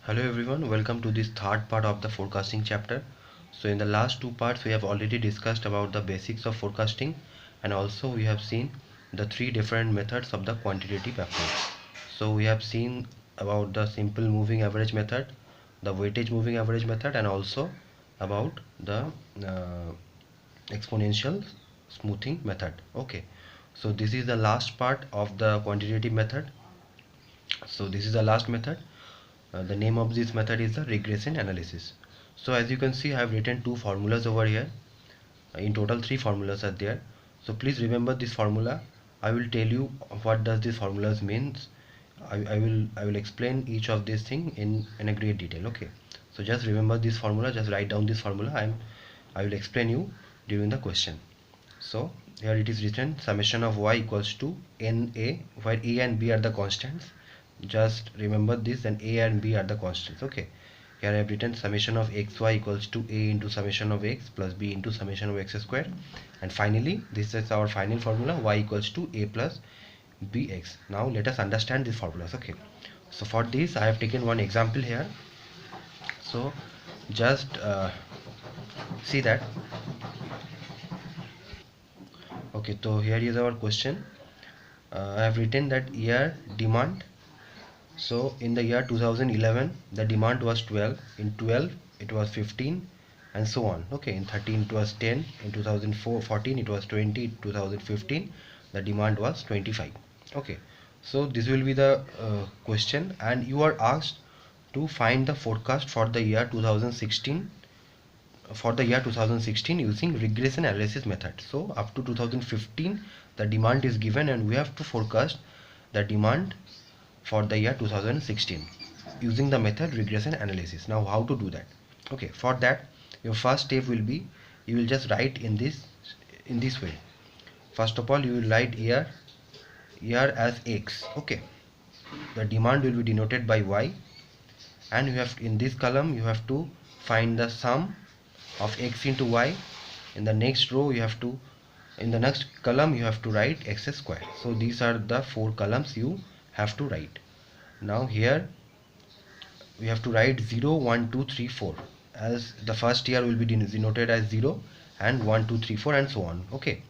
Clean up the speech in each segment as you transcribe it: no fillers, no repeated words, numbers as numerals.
Hello everyone, welcome to this third part of the forecasting chapter. So in the last two parts we have already discussed about the basics of forecasting, and also we have seen the three different methods of the quantitative approach. So we have seen about the simple moving average method, the weightage moving average method, and also about the exponential smoothing method. Okay, so this is the last part of the quantitative method. So this is the last method. The name of this method is the regression analysis. So as you can see, I have written two formulas over here. In total three formulas are there. So please remember this formula. I will tell you what does this formulas means. I will explain each of these thing in a great detail. Okay, so just remember this formula, just write down this formula. I will explain you during the question. So here it is written summation of y equals to na, where a and b are the constants. Just remember this, and a and b are the constants. Okay, here I have written summation of xy equals to a into summation of x plus b into summation of x square, and finally this is our final formula, y equals to a plus bx. Now let us understand these formulas. Okay, so for this I have taken one example here. So just see that. Okay, so here is our question. I have written that year demand. So in the year 2011 the demand was 12, in 12 it was 15, and so on. Okay, in 13 it was 10, in 2014 it was 20, in 2015 the demand was 25. Okay, so this will be the question, and you are asked to find the forecast for the year 2016, using regression analysis method. So up to 2015 the demand is given, and we have to forecast the demand for the year 2016 using the method regression analysis. Now how to do that? Okay, for that your first step will be, you will just write in this way. First of all, you will write year as x. Okay, the demand will be denoted by y, and you have, in this column you have to find the sum of x into y. In the next row you have to, in the next column you have to write x square. So these are the four columns you have to write. Now here we have to write 0 1 2 3 4, as the first year will be denoted as 0, and 1 2 3 4 and so on. Okay,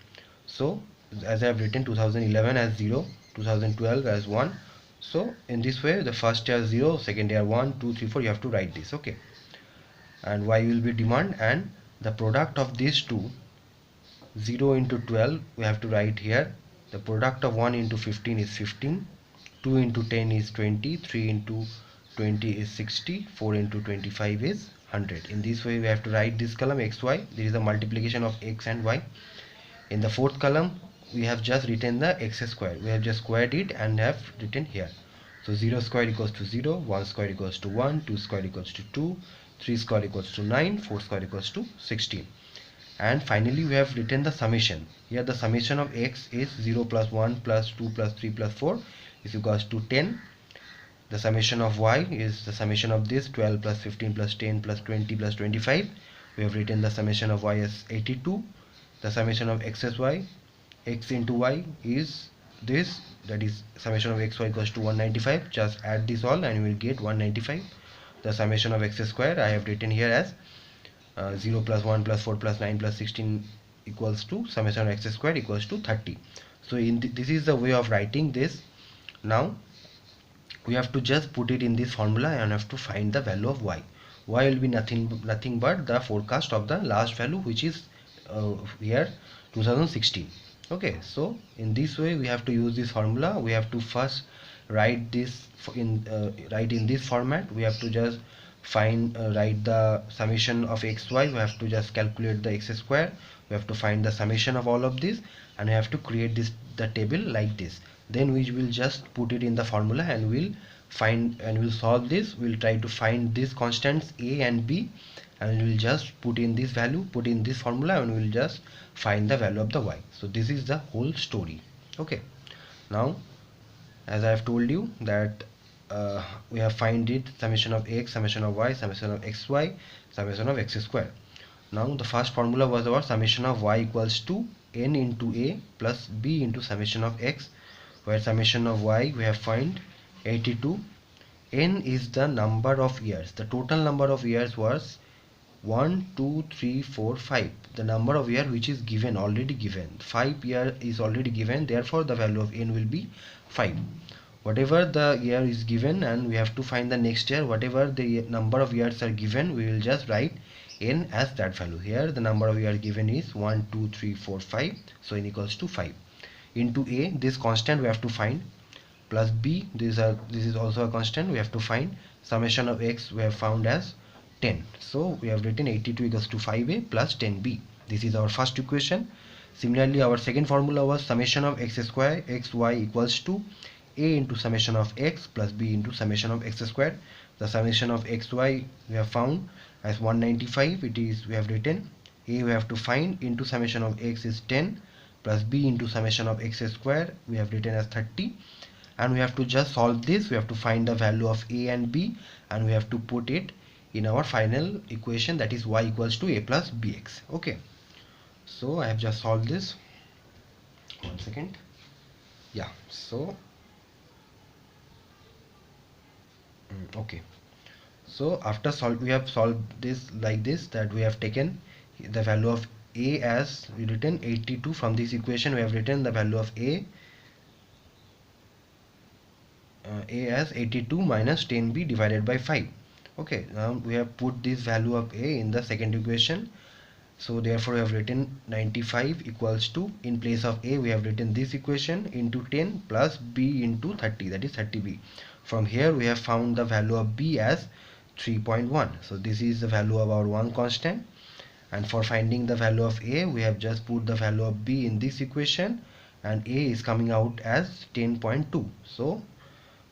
so as I have written 2011 as 0, 2012 as 1. So in this way, the first year 0, second year 1 2 3 4, you have to write this. Okay, and y will be demand, and the product of these two, 0 into 12 we have to write here. The product of 1 into 15 is 15, 2 into 10 is 20, 3 into 20 is 60, 4 into 25 is 100. In this way we have to write this column xy. There is a multiplication of x and y. In the fourth column we have just written the x square. We have just squared it and have written here. So 0 square equals to 0, 1 square equals to 1, 2 square equals to 2, 3 square equals to 9, 4 square equals to 16. And finally we have written the summation. Here the summation of x is 0 plus 1 plus 2 plus 3 plus 4 is equals to 10. The summation of y is the summation of this, 12 plus 15 plus 10 plus 20 plus 25. We have written the summation of y as 82. The summation of x is y, x into y is this, that is summation of xy equals to 195. Just add this all and you will get 195. The summation of x square I have written here as 0 plus 1 plus 4 plus 9 plus 16 equals to summation of x square equals to 30. So this is the way of writing this. Now we have to just put it in this formula and have to find the value of y. Y will be nothing but the forecast of the last value, which is here 2016. Okay, so in this way we have to use this formula. We have to first write this write in this format. We have to just write the summation of xy. We have to just calculate the x square. We have to find the summation of all of this, and we have to create the table like this. Then we will just put it in the formula, and we'll solve this. We'll try to find these constants a and b, and we'll just put in this value, put in this formula, and we'll just find the value of the y. So this is the whole story. Okay, now as I have told you that we have find it summation of x, summation of y, summation of xy, summation of x square. Now the first formula was our summation of y equals to n into a plus b into summation of x, where summation of y we have find 82, N is the number of years. The total number of years was 1 2 3 4 5. The number of year which is given, already given, 5 year is already given, therefore the value of n will be 5. Whatever the year is given, and we have to find the next year, whatever the number of years are given, we will just write n as that value. Here the number of years given is 1 2 3 4 5, so n equals to 5. Into a, this constant we have to find, plus b, this is also a constant, we have to find. Summation of x we have found as 10, so we have written 82 equals to 5a plus 10b. This is our first equation. Similarly, our second formula was summation of x square xy equals to a into summation of x plus b into summation of x square. The summation of xy we have found as 195. It is, we have written, a we have to find, into summation of x is 10 plus b into summation of x square we have written as 30, and we have to just solve this. We have to find the value of a and b, and we have to put it in our final equation, that is y equals to a plus bx. Okay, so I have just solved this. One second. Yeah, so okay, so after we have solved this like this, that we have taken the value of a as we written 82. From this equation we have written the value of a as 82 minus 10b divided by 5. Okay, now we have put this value of a in the second equation, so therefore we have written 95 equals to, in place of a we have written this equation, into 10 plus b into 30, that is 30b. From here we have found the value of b as 3.1. so this is the value of our one constant, and for finding the value of a we have just put the value of b in this equation, and a is coming out as 10.2. so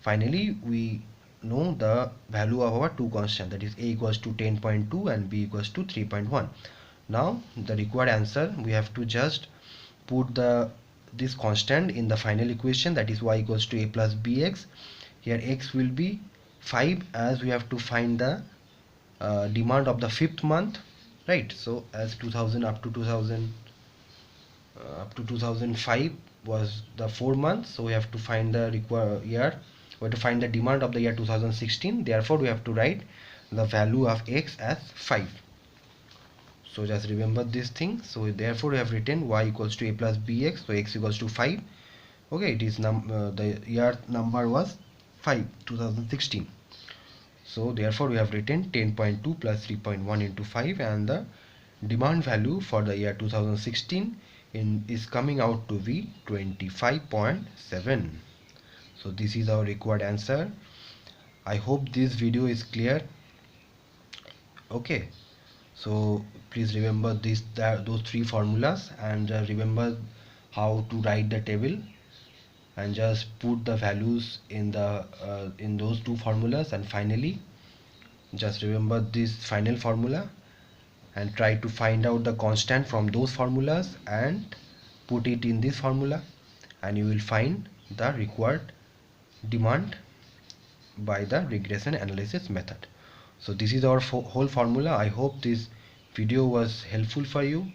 finally we know the value of our two constants, that is a equals to 10.2 and b equals to 3.1. Now the required answer, we have to just put this constant in the final equation, that is y equals to a plus bx. Here x will be 5, as we have to find the demand of the 5th month, right? So as 2000 up to 2005 was the 4 months, so we have to find the required year, we have to find the demand of the year 2016, therefore we have to write the value of x as 5. So just remember this thing. So therefore we have written y equals to a plus bx, so x equals to 5. Okay, it is the year number was 5 2016, so therefore we have written 10.2 plus 3.1 into 5, and the demand value for the year 2016 is coming out to be 25.7. so this is our required answer. I hope this video is clear. Okay, so please remember those three formulas, and remember how to write the table, and just put the values in those two formulas, and finally just remember this final formula and try to find out the constant from those formulas and put it in this formula, and you will find the required demand by the regression analysis method. So this is our whole formula. I hope this video was helpful for you.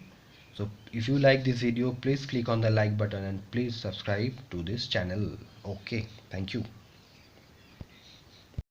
So if you like this video, please click on the like button and please subscribe to this channel. Okay, thank you.